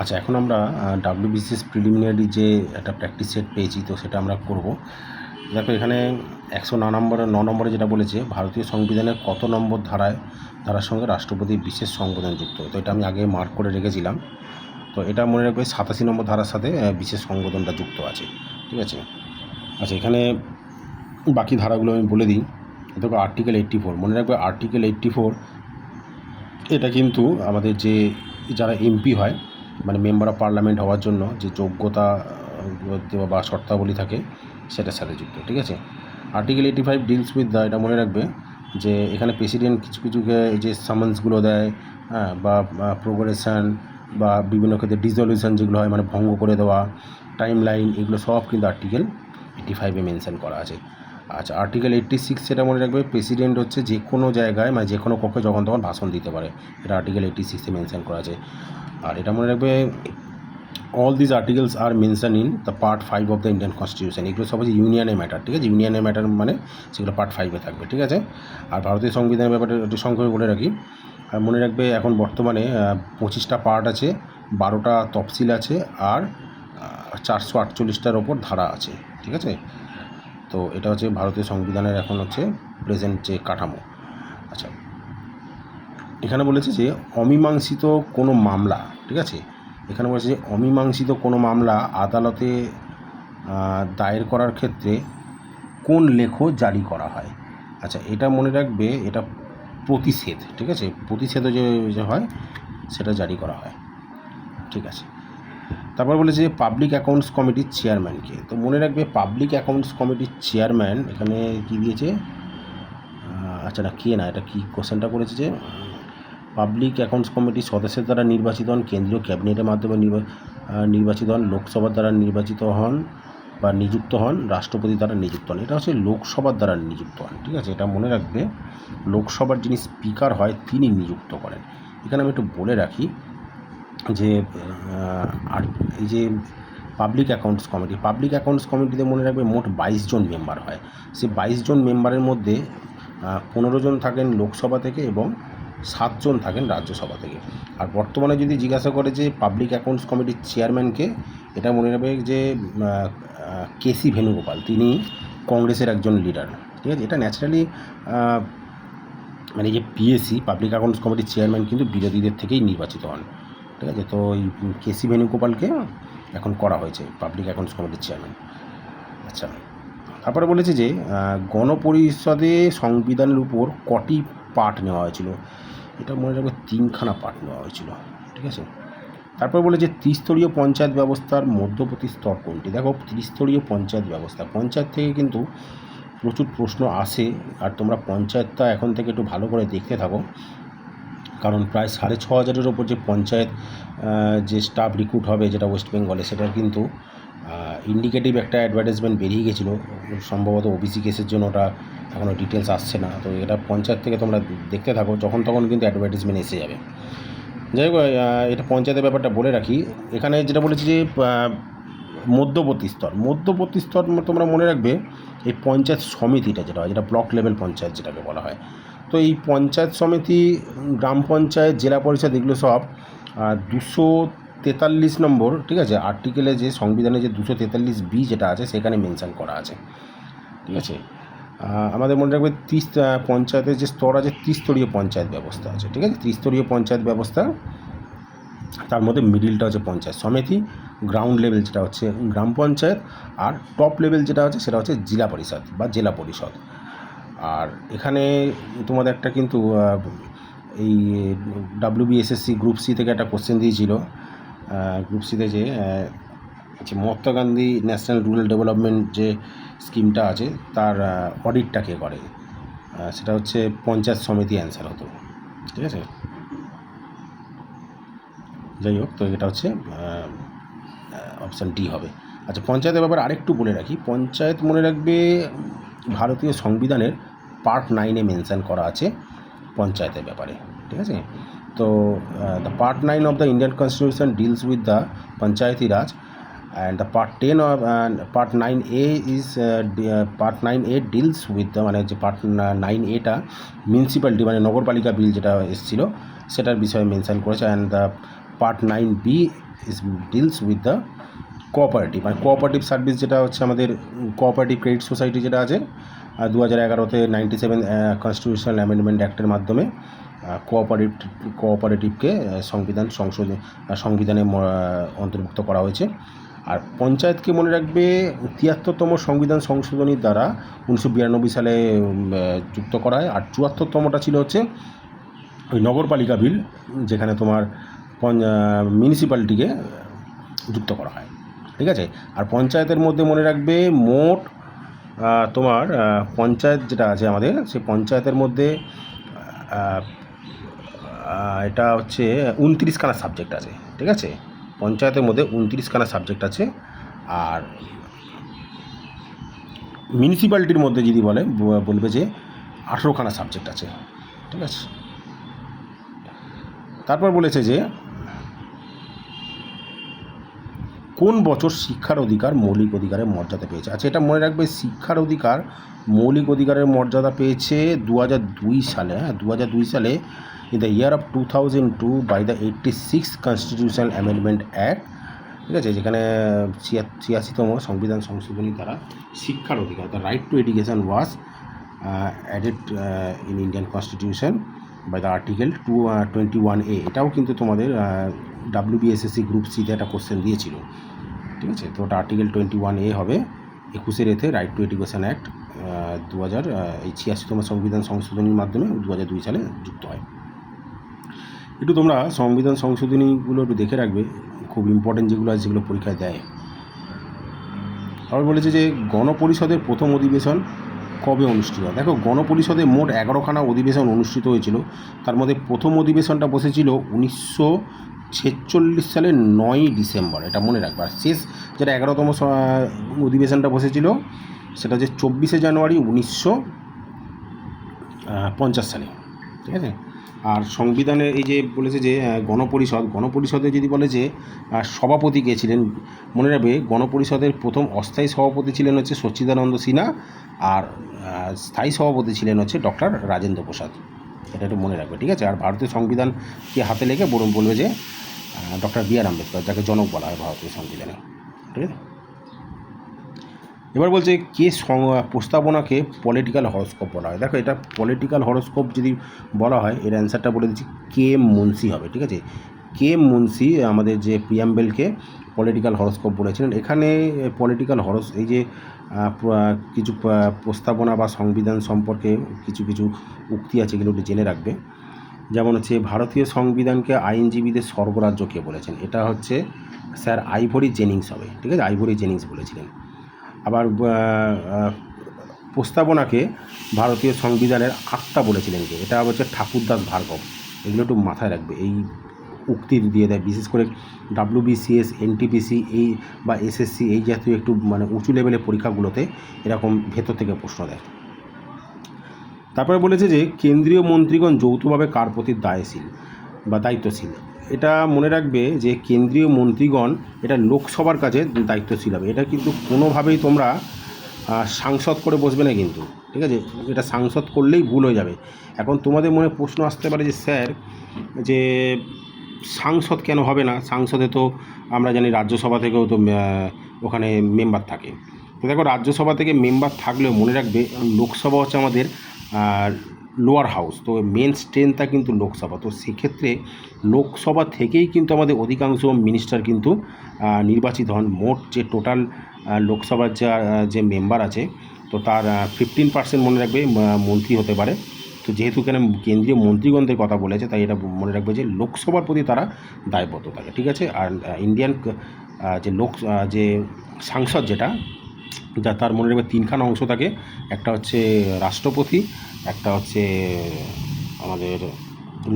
আচ্ছা, এখন আমরা WBCS প্রিলিমিনারি যে একটা প্র্যাকটিস সেট পেয়েছি, তো সেটা আমরা করব। দেখো এখানে 109 নম্বরে যেটা বলেছে, ভারতীয় সংবিধানের কত নম্বর ধারার সঙ্গে রাষ্ট্রপতির বিশেষ সংবোধন যুক্ত। তো এটা আমি আগে মার্ক করে রেখেছিলাম। তো এটা মনে রাখবে 87 নম্বর ধারার সাথে বিশেষ সংবোধনটা যুক্ত আছে। ঠিক আছে। আচ্ছা, এখানে বাকি ধারাগুলো আমি বলে দিই। দেখো আর্টিকেল 84, মনে রাখবে আর্টিকেল 84 এটা কিন্তু আমাদের যে যারা এমপি হয়, মানে মেম্বার অফ পার্লামেন্ট হওয়ার জন্য যে যোগ্যতা বা শর্তাবলী থাকে, সেটার সাথে যুক্ত। ঠিক আছে। আর্টিকেল 85 ডিলস উইথ এটা মনে রাখবে যে এখানে প্রেসিডেন্ট কিছু কিছুকে যে সামান্সগুলো দেয়, হ্যাঁ, বা প্রোগ্রেশন বা বিভিন্ন ক্ষেত্রে ডিসলিউশন যেগুলো হয়, মানে ভঙ্গ করে দেওয়া, টাইম লাইন, এগুলো সব কিন্তু আর্টিকেল 85-এ মেনশন করা আছে। আচ্ছা, আর্টিকেল 86 সেটা মনে রাখবে, প্রেসিডেন্ট হচ্ছে যে কোনো জায়গায়, মানে যে কোনো কক্ষে যখন তখন ভাষণ দিতে পারে। এটা আর্টিকেল 86-এ মেনশন করা আছে। আর এটা মনে রাখবে, all this articles are mentioned in the part 5 of the Indian constitution. এগুলো সব হচ্ছে ইউনিয়নের ম্যাটার। ঠিক আছে, ইউনিয়নের ম্যাটার মানে সেগুলো পার্ট 5-এ থাকবে। ঠিক আছে। আর ভারতীয় সংবিধানের ব্যাপারে একটু সংক্ষেপে বলে রাখি। আর মনে রাখবে এখন বর্তমানে 25টা পার্ট আছে, 12টা তফসিল আছে, আর 448টার ওপর ধারা আছে। ঠিক আছে। তো এটা হচ্ছে ভারতীয় সংবিধানের এখন হচ্ছে প্রেজেন্ট যে কাঠামো। আচ্ছা, এখানে বলেছে যে অমীমাংসিত কোনো মামলা, ঠিক আছে, এখানে বলেছে যে অমীমাংসিত কোনো মামলা আদালতে দায়ের করার ক্ষেত্রে কোন লেখ জারি করা হয়। আচ্ছা, এটা মনে রাখবে, এটা প্রতিষেধ। ঠিক আছে, প্রতিষেধ যে হয় সেটা জারি করা হয়। ঠিক আছে। তারপর বলেছে যে পাবলিক অ্যাকাউন্টস কমিটির চেয়ারম্যানকে। তো মনে রাখবে পাবলিক অ্যাকাউন্টস কমিটির চেয়ারম্যান এখানে কী দিয়েছে, আচ্ছা না, কে না, এটা কী কোশ্চেনটা করেছে যে পাবলিক অ্যাকাউন্টস কমিটির সদস্যের দ্বারা নির্বাচিত হন, কেন্দ্রীয় ক্যাবিনেটের মাধ্যমে নির্বাচিত হন, লোকসভার দ্বারা নির্বাচিত হন বা নিযুক্ত হন, রাষ্ট্রপতি দ্বারা নিযুক্ত হন। এটা হচ্ছে লোকসভার দ্বারা নিযুক্ত হন। ঠিক আছে, এটা মনে রাখবে, লোকসভার যিনি স্পিকার হয় তিনি নিযুক্ত করেন। এখানে আমি একটু বলে রাখি যে আর এই যে পাবলিক অ্যাকাউন্টস কমিটিতে মনে রাখবে মোট 22 জন মেম্বার হয়। সেই 22 জন মেম্বারের মধ্যে 15 জন থাকেন লোকসভা থেকে এবং 7 জন থাকেন রাজ্যসভা থেকে। আর বর্তমানে যদি জিজ্ঞাসা করে যে পাবলিক অ্যাকাউন্টস কমিটির চেয়ারম্যানকে, এটা মনে রাখবে যে কেসি ভেনুগোপাল, তিনি কংগ্রেসের একজন লিডার। ঠিক আছে, এটা ন্যাচারালি মানে যে পিএসসি পাবলিক অ্যাকাউন্টস কমিটির চেয়ারম্যান কিন্তু বিরোধীদের থেকেই নির্বাচিত হন। ঠিক আছে, তো এই কেসি ভেনুগোপালকে এখন করা হয়েছে পাবলিক অ্যাকাউন্টস কমিটির চেয়ারম্যান। আচ্ছা, তারপরে বলেছে যে গণপরিষদে সংবিধানের উপর কটি পাঠ নেওয়া হয়েছিল। এটা মনে রাখবে 3খানা পাঠ নেওয়া হয়েছিল। ঠিক আছে। তারপর বলে যে ত্রিস্তরীয় পঞ্চায়েত ব্যবস্থার মধ্যবর্তী স্তর কোনটি। দেখো, ত্রিস্তরীয় পঞ্চায়েত ব্যবস্থা, পঞ্চায়েত থেকে কিন্তু প্রচুর প্রশ্ন আসে। আর তোমরা পঞ্চায়েতটা এখন থেকে একটু ভালো করে দেখতে থাকো, কারণ প্রায় 6500-এর ওপর যে পঞ্চায়েত যে স্টাফ রিক্রুট হবে, যেটা ওয়েস্ট বেঙ্গলে, সেটার কিন্তু ইন্ডিকেটিভ একটা অ্যাডভার্টাইজমেন্ট বেরিয়ে গেছিলো। সম্ভবত ওবিসি কেসের জন্য ওটা এখনও ডিটেলস আসছে না। তো এটা পঞ্চায়েত থেকে তোমরা দেখতে থাকো, যখন তখন কিন্তু অ্যাডভার্টাইজমেন্ট এসে যাবে। যাই হোক, এটা পঞ্চায়েতের ব্যাপারটা বলে রাখি। এখানে যেটা বলেছি যে মধ্যবর্তী স্তর তোমরা মনে রাখবে, এই পঞ্চায়েত সমিতিটা যেটা হয়, যেটা ব্লক লেভেল পঞ্চায়েত যেটাকে বলা হয়। তো এই পঞ্চায়েত সমিতি, গ্রাম পঞ্চায়েত, জেলা পরিষদ, এগুলো সব 243 নম্বর, ঠিক আছে, আর্টিকেলে যে সংবিধানে যে 243B যেটা আছে সেখানে মেনশন করা আছে। ঠিক আছে। আমাদের মনে রাখবে পঞ্চায়েতের যে স্তর আছে, ত্রিস্তরীয় পঞ্চায়েত ব্যবস্থা আছে। ঠিক আছে, ত্রিস্তরীয় পঞ্চায়েত ব্যবস্থা, তার মধ্যে মিডিলটা হচ্ছে পঞ্চায়েত সমিতি, গ্রাউন্ড লেভেল যেটা হচ্ছে গ্রাম পঞ্চায়েত, আর টপ লেভেল যেটা হচ্ছে সেটা হচ্ছে জেলা পরিষদ বা জেলা পরিষদ। আর এখানে তোমাদের একটা কিন্তু এই WBSSC গ্রুপ সি থেকে একটা কোশ্চেন দিয়েছিল। গ্রুপ সিতে যে Mahatma Gandhi national rural development যে স্কিমটা আছে, তার অডিটটা কে করে, সেটা হচ্ছে পঞ্চায়েত সমিতি অ্যান্সার হতো। ঠিক আছে। যাই হোক, তো এটা হচ্ছে অপশান ডি হবে। আচ্ছা, পঞ্চায়েতের ব্যাপারে আরেকটু বলে রাখি। পঞ্চায়েত মনে রাখবে ভারতীয় সংবিধানের পার্ট 9-এ মেনশন করা আছে পঞ্চায়েতের ব্যাপারে। ঠিক আছে। তো the part 9 of the Indian constitution deals with the Panchayati Raj, and the part 10 of part 9A is part 9A deals with the, মানে যে পার্ট 9A-টা মিউনিসিপ্যালিটি মানে নগরপালিকা বিল যেটা এসেছিলো সেটার বিষয়ে মেনশন করেছে। And the part 9B deals with the cooperative, মানে cooperative service যেটা হচ্ছে আমাদের কোঅপারেটিভ ক্রেডিট সোসাইটি যেটা আছে 2011-তে 97 কনস্টিটিউশনাল অ্যামেন্ডমেন্ট অ্যাক্টের মাধ্যমে কোঅপারেটিভকে সংবিধানে অন্তর্ভুক্ত করা হয়েছে। আর পঞ্চায়েতকে মনে রাখবে 73তম সংবিধান সংশোধনীর দ্বারা 1992 সালে যুক্ত করা হয়। আর 74তমটা ছিল হচ্ছে ওই নগরপালিকা বিল, যেখানে তোমার মিউনিসিপ্যালিটিকে যুক্ত করা হয়, ঠিক আছে। আর পঞ্চায়েতের মধ্যে মনে রাখবে মোট তোমার পঞ্চায়েত যেটা আছে আমাদের, সেই পঞ্চায়েতের মধ্যে এটা হচ্ছে 29খানা সাবজেক্ট আছে, ঠিক আছে। পঞ্চায়েতের মধ্যে 29খানা সাবজেক্ট আছে। আর মিউনিসিপ্যালিটির মধ্যে যদি বলবে যে 18খানা সাবজেক্ট আছে, ঠিক আছে। তারপর বলেছে যে কোন বছর শিক্ষার অধিকার মৌলিক অধিকারের মর্যাদা পেয়েছে। আচ্ছা, এটা মনে রাখবে, শিক্ষার অধিকার মৌলিক অধিকারের মর্যাদা পেয়েছে 2002 সালে। 2002 সালে in the year of 2002 by the 86 constitutional amendment act, ঠিক আছে, যেখানে 86তম সংবিধান সংশোধনী দ্বারা শিক্ষার অধিকার, the right to education was added in Indian constitution by the article 21A। এটাও কিন্তু তোমাদের WBSSC গ্রুপ সিতে একটা কোশ্চেন দিয়েছিল, ঠিক আছে। তো ওটা আর্টিকেল 21A হবে 21 এতে রাইট টু এডুকেশন অ্যাক্ট 86তম সংবিধান সংশোধনীর মাধ্যমে 2002 সালে যুক্ত হয়। একটু তোমরা সংবিধান সংশোধনীগুলো একটু দেখে রাখবে, খুব ইম্পর্টেন্ট যেগুলো আছে সেগুলো পরীক্ষায় দেয়। আবার বলেছে যে গণপরিষদের প্রথম অধিবেশন কবে অনুষ্ঠিত হয়। দেখো, গণপরিষদে মোট 11খানা অধিবেশন অনুষ্ঠিত হয়েছিল। তার মধ্যে প্রথম অধিবেশনটা বসেছিল 1946 সালের 9ই ডিসেম্বর, এটা মনে রাখবে। আর শেষ যেটা 11তম অধিবেশনটা বসেছিল সেটা হচ্ছে 24শে জানুয়ারি 1950 সালে, ঠিক আছে। আর সংবিধানে এই যে বলেছে যে গণপরিষদে যদি বলে যে সভাপতি কে ছিলেন, মনে রাখবে গণপরিষদের প্রথম অস্থায়ী সভাপতি ছিলেন হচ্ছে সচ্চিদানন্দ সিনহা, আর স্থায়ী সভাপতি ছিলেন হচ্ছে ডক্টর রাজেন্দ্র প্রসাদ, এটা একটু মনে রাখবে, ঠিক আছে। আর ভারতীয় সংবিধানকে হাতে লেগে বলবে যে ডক্টর বি আর আম্বেদকর, যাকে জনক বলা হয় ভারতীয় সংবিধানে, ঠিক আছে। এবার বলছে কে প্রস্তাবনাকে পলিটিক্যাল হরোস্কোপ বলা হয়। দেখো, এটা পলিটিক্যাল হরোস্কোপ যদি বলা হয়, এর অ্যান্সারটা বলে দিচ্ছি, কে এম মুন্সি হবে, ঠিক আছে। কে এম মুন্সি আমাদের যে প্রিয়াম্বেলকে পলিটিক্যাল হরোস্কোপ বলেছিলেন। এখানে পলিটিক্যাল এই যে কিছু প্রস্তাবনা বা সংবিধান সম্পর্কে কিছু উক্তি আছে, এগুলো একটু জেনে রাখবে। যেমন হচ্ছে ভারতীয় সংবিধানকে আইনজীবীদের স্বর্গরাজ্য কে বলেছেন, এটা হচ্ছে স্যার আইভরি জেনিংস হবে, ঠিক আছে, আইভরি জেনিংস বলেছিলেন। আবার প্রস্তাবনাকে ভারতীয় সংবিধানের আত্মা বলেছিলেন কে, এটা হচ্ছে ঠাকুরদাস ভার্গব। এগুলো একটু মাথায় রাখবে, এই উক্তি দিয়ে দেয়, বিশেষ করে WBCS, NTPC এই বা SSC এই জাতীয় একটু মানে উঁচু লেভেলের পরীক্ষাগুলোতে এরকম ভেতর থেকে প্রশ্ন দেয়। তারপরে বলেছে যে কেন্দ্রীয় মন্ত্রীগণ যৌথভাবে কার প্রতি দায়শীল বা দায়িত্বশীল। এটা মনে রাখবে যে কেন্দ্রীয় মন্ত্রীগণ এটা লোকসভার কাছে দায়িত্বশীল হবে। এটা কিন্তু কোনোভাবেই তোমরা সাংসদ করে বসবে না কিন্তু, ঠিক আছে। এটা সাংসদ করলেই ভুল হয়ে যাবে। এখন তোমাদের মনে প্রশ্ন আসতে পারে যে স্যার, যে সাংসদ কেন হবে না? সাংসদে তো আমরা জানি রাজ্যসভা থেকেও তো ওখানে মেম্বার থাকে। তো দেখো, রাজ্যসভা থেকে মেম্বার থাকলেও মনে রাখবে লোকসভা হচ্ছে আমাদের লোয়ার হাউস, তো মেন স্ট্রেংথটা কিন্তু লোকসভা। তো সেক্ষেত্রে লোকসভা থেকেই কিন্তু আমাদের অধিকাংশ মিনিস্টার কিন্তু নির্বাচিত হন। মোট যে টোটাল লোকসভার যে মেম্বার আছে, তো তার 15% মনে রাখবে মন্ত্রী হতে পারে। তো যেহেতু এখানে কেন্দ্রীয় মন্ত্রীগণদের কথা বলেছে, তাই এটা মনে রাখবে যে লোকসভার প্রতি তারা দায়বদ্ধ থাকে, ঠিক আছে। আর ইন্ডিয়ান যে সাংসদ যেটা তার মনে রাখবে 3খানা অংশ থাকে, একটা হচ্ছে রাষ্ট্রপতি, একটা হচ্ছে আমাদের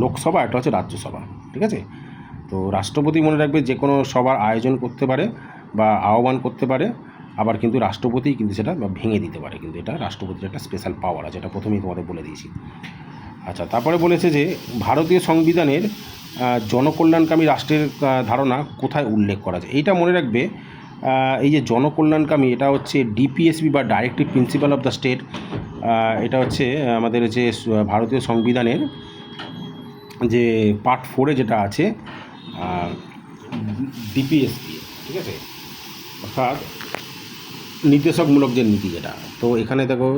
লোকসভা, একটা হচ্ছে রাজ্যসভা, ঠিক আছে। তো রাষ্ট্রপতি মনে রাখবে যে কোনো সভার আয়োজন করতে পারে বা আহ্বান করতে পারে, আবার কিন্তু রাষ্ট্রপতি কিন্তু সেটা ভেঙে দিতে পারে, কিন্তু এটা রাষ্ট্রপতির একটা স্পেশাল পাওয়ার আছে, এটা প্রথমেই তোমাদের বলে দিয়েছি। আচ্ছা, তারপরে বলেছে যে ভারতীয় সংবিধানের জনকল্যাণকামী রাষ্ট্রের ধারণা কোথায় উল্লেখ করা যায়। এইটা মনে রাখবে, এই যে জনকল্যাণকামী, এটা হচ্ছে DPSP বা directive principle of the state. এটা হচ্ছে আমাদের যে ভারতীয় সংবিধানের যে পার্ট 4-এ যেটা আছে, ডিপিএসপি, ঠিক আছে, অর্থাৎ নির্দেশকমূলক যে নীতি যেটা। তো এখানে দেখো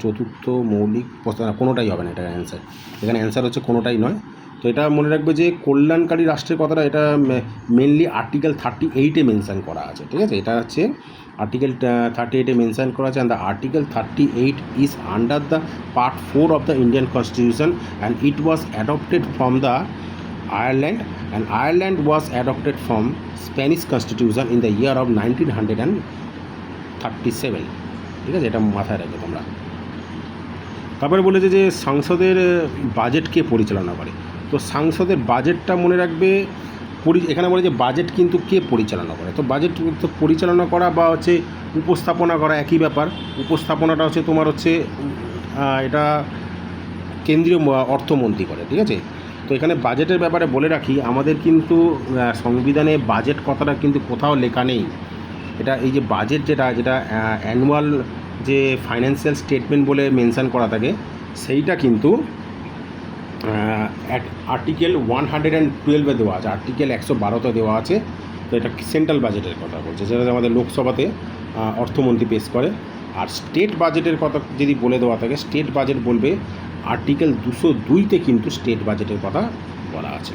চতুর্থ মৌলিক প্রস্তাব কোনোটাই হবে না, এটা অ্যান্সার। এখানে অ্যান্সার হচ্ছে কোনোটাই নয়। তো এটা মনে রাখবে যে কল্যাণকারী রাষ্ট্রের কথাটা এটা মেনলি আর্টিকেল 38-এ মেনশান করা আছে, ঠিক আছে। এটা হচ্ছে আর্টিকেল 38-এ মেনশান করা আছে, and the article 38 is under the part 4 of the Indian constitution and it was adopted from the Ireland, and Ireland was adopted from Spanish Constitution in the year of 1937, ঠিক আছে, এটা মাথায় রাখবে তোমরা। তারপরে বলেছে যে সংসদের বাজেট কে পরিচালনা করে। তো সংসদের বাজেটটা মনে রাখবে এখানে বলে যে বাজেট কিন্তু কে পরিচালনা করে। তো বাজেট তো পরিচালনা করা বা হচ্ছে উপস্থাপনা করা একই ব্যাপার। উপস্থাপনাটা হচ্ছে তোমার হচ্ছে এটা কেন্দ্রীয় অর্থমন্ত্রী করে, ঠিক আছে। তো এখানে বাজেটের ব্যাপারে বলে রাখি, আমাদের কিন্তু সংবিধানে বাজেট কথাটা কিন্তু কোথাও লেখা নেই। এটা এই যে বাজেট যেটা অ্যানুয়াল যে ফাইন্যান্সিয়াল স্টেটমেন্ট বলে মেনশান করা থাকে, সেইটা কিন্তু আর্টিকেল 112-এ দেওয়া আছে, আর্টিকেল 112-তে দেওয়া আছে। তো এটা সেন্ট্রাল বাজেটের কথা বলছে, যেটা আমাদের লোকসভাতে অর্থমন্ত্রী পেশ করে। আর স্টেট বাজেটের কথা যদি বলে দেওয়া থাকে, স্টেট বাজেট বলবে আর্টিকেল 202-তে কিন্তু স্টেট বাজেটের কথা বলা আছে,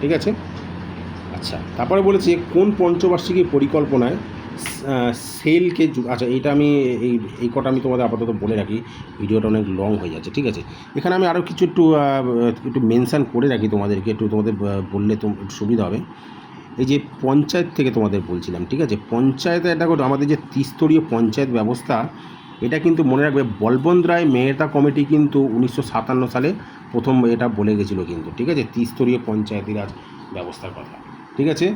ঠিক আছে। আচ্ছা, তারপরে বলেছে কোন পঞ্চবার্ষিকী পরিকল্পনায় সেলকে, আচ্ছা এইটা আমি এই কটা আমি তোমাদের আপাতত বলে রাখি, ভিডিওটা অনেক লং হয়ে যাচ্ছে, ঠিক আছে। এখানে আমি আরও কিছু একটু মেনশান করে রাখি তোমাদেরকে, একটু তোমাদের বললে তো একটু সুবিধা হবে। এই যে পঞ্চায়েত থেকে তোমাদের বলছিলাম, ঠিক আছে, পঞ্চায়েতে এটা আমাদের যে ত্রিস্তরীয় পঞ্চায়েত ব্যবস্থা, এটা কিন্তু মনে রাখবে বলবন্ত রায় মেহতা কমিটি কিন্তু 1957 সালে প্রথম এটা বলে গেছিলো কিন্তু, ঠিক আছে, ত্রিস্তরীয় পঞ্চায়েতি রাজ ব্যবস্থার কথা, ঠিক আছে।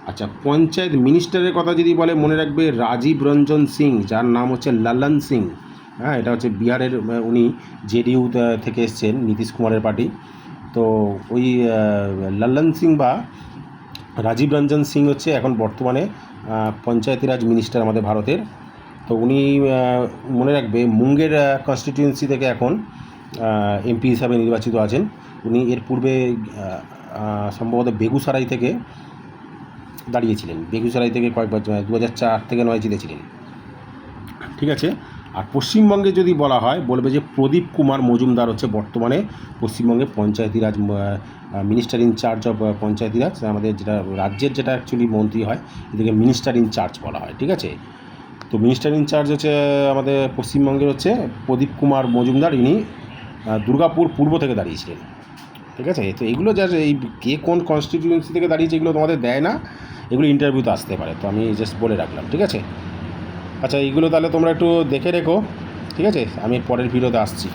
আচ্ছা, পঞ্চায়েত মিনিস্টারের কথা যদি বলে মনে রাখবে রাজীব রঞ্জন সিং, যার নাম হচ্ছে লল্লন সিং। হ্যাঁ, এটা হচ্ছে বিহারের, উনি জেডিইউ থেকে এসছেন, নীতিশ কুমারের পার্টি। তো ওই লল্লন সিং বা রাজীব রঞ্জন সিং হচ্ছে এখন বর্তমানে পঞ্চায়েতি রাজ মিনিস্টার আমাদের ভারতের। তো উনি মনে রাখবে মুঙ্গের কনস্টিটিউয়েন্সি থেকে এখন এমপি হিসাবে নির্বাচিত আছেন। উনি এর পূর্বে সম্ভবত বেগুসরাই থেকে দাঁড়িয়েছিলেন, বেগুসরাই থেকে কয়েকবার 2004 থেকে 2009 জিতেছিলেন, ঠিক আছে। আর পশ্চিমবঙ্গে যদি বলা হয় বলবে যে প্রদীপ কুমার মজুমদার হচ্ছে বর্তমানে পশ্চিমবঙ্গে পঞ্চায়েতি রাজ মিনিস্টার ইন চার্জ অফ পঞ্চায়েতি রাজ, আমাদের যেটা রাজ্যের যেটা অ্যাকচুয়ালি মন্ত্রী হয়, এদিকে মিনিস্টার ইন চার্জ বলা হয়, ঠিক আছে। তো মিনিস্টার ইন চার্জ হচ্ছে আমাদের পশ্চিমবঙ্গের হচ্ছে প্রদীপ কুমার মজুমদার, ইনি দুর্গাপুর পূর্ব থেকে দাঁড়িয়েছিলেন, ঠিক আছে। তো এগুলো যা এই কে কোন কনস্টিটিউয়েন্সি থেকে দাঁড়িয়েছে এগুলো তোমাদের দেয় না, এগুলো ইন্টারভিউতে আসতে পারে, তো আমি জাস্ট বলে রাখলাম, ঠিক আছে। আচ্ছা, এইগুলো তাহলে তোমরা একটু দেখে রেখো, ঠিক আছে। আমি পরের ভিডিওতে আসছি।